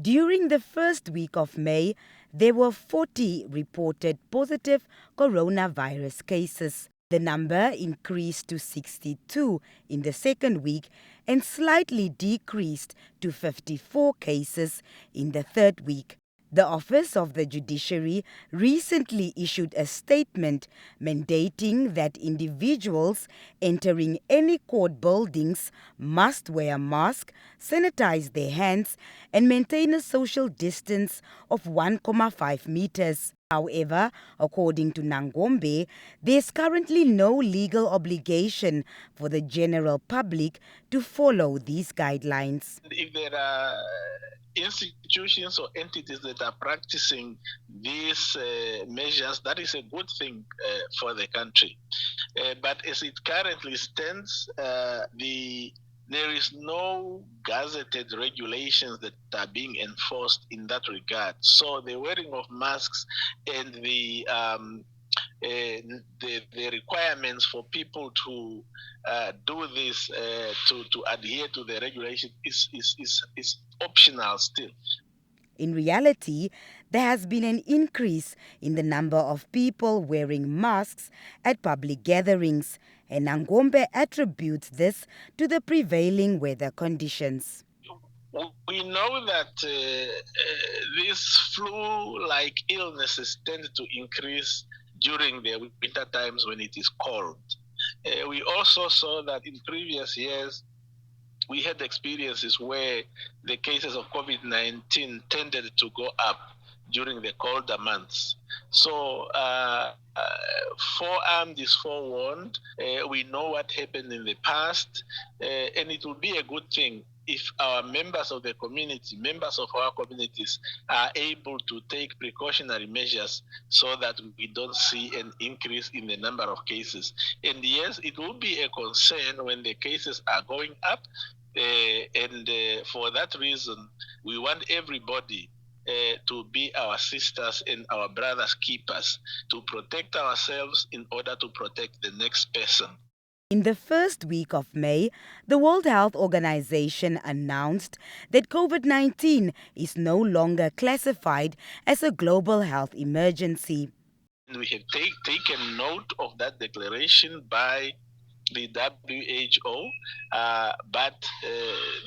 During the first week of May, there were 40 reported positive coronavirus cases. The number increased to 62 in the second week and slightly decreased to 54 cases in the third week. The Office of the Judiciary recently issued a statement mandating that individuals entering any court buildings must wear a mask, sanitize their hands, and maintain a social distance of 1.5 meters. However, according to Nangombe, there is currently no legal obligation for the general public to follow these guidelines. If there are institutions or entities that are practicing these measures, that is a good thing for the country. But as it currently stands, there is no gazetted regulations that are being enforced in that regard. So the wearing of masks and the requirements for people to do this, to adhere to the regulation is optional still. In reality, there has been an increase in the number of people wearing masks at public gatherings, and Nangombe attributes this to the prevailing weather conditions. We know that these flu-like illnesses tend to increase during the winter times when it is cold. We also saw that in previous years, we had experiences where the cases of COVID-19 tended to go up during the colder months. So forearmed is forewarned. We know what happened in the past, and it will be a good thing if our members of the community, members of our communities are able to take precautionary measures so that we don't see an increase in the number of cases. And yes, it will be a concern when the cases are going up. And for that reason, we want everybody to be our sisters and our brothers keepers, to protect ourselves in order to protect the next person. In the first week of May, the World Health Organization announced that COVID-19 is no longer classified as a global health emergency. We have taken note of that declaration by the WHO, but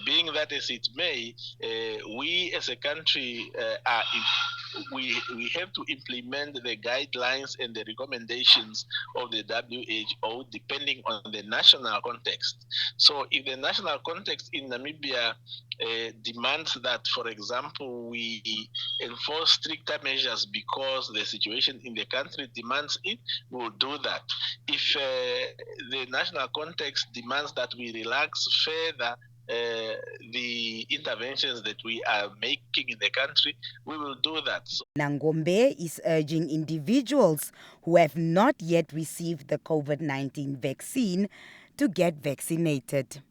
being that as it may, we as a country we have to implement the guidelines and the recommendations of the WHO depending on the national context. So if the national context in Namibia demands that, for example, we enforce stricter measures because the situation in the country demands it, we will do that. If the national context demands that we relax further the interventions that we are making in the country, we will do that. Nangombe is urging individuals who have not yet received the COVID-19 vaccine to get vaccinated.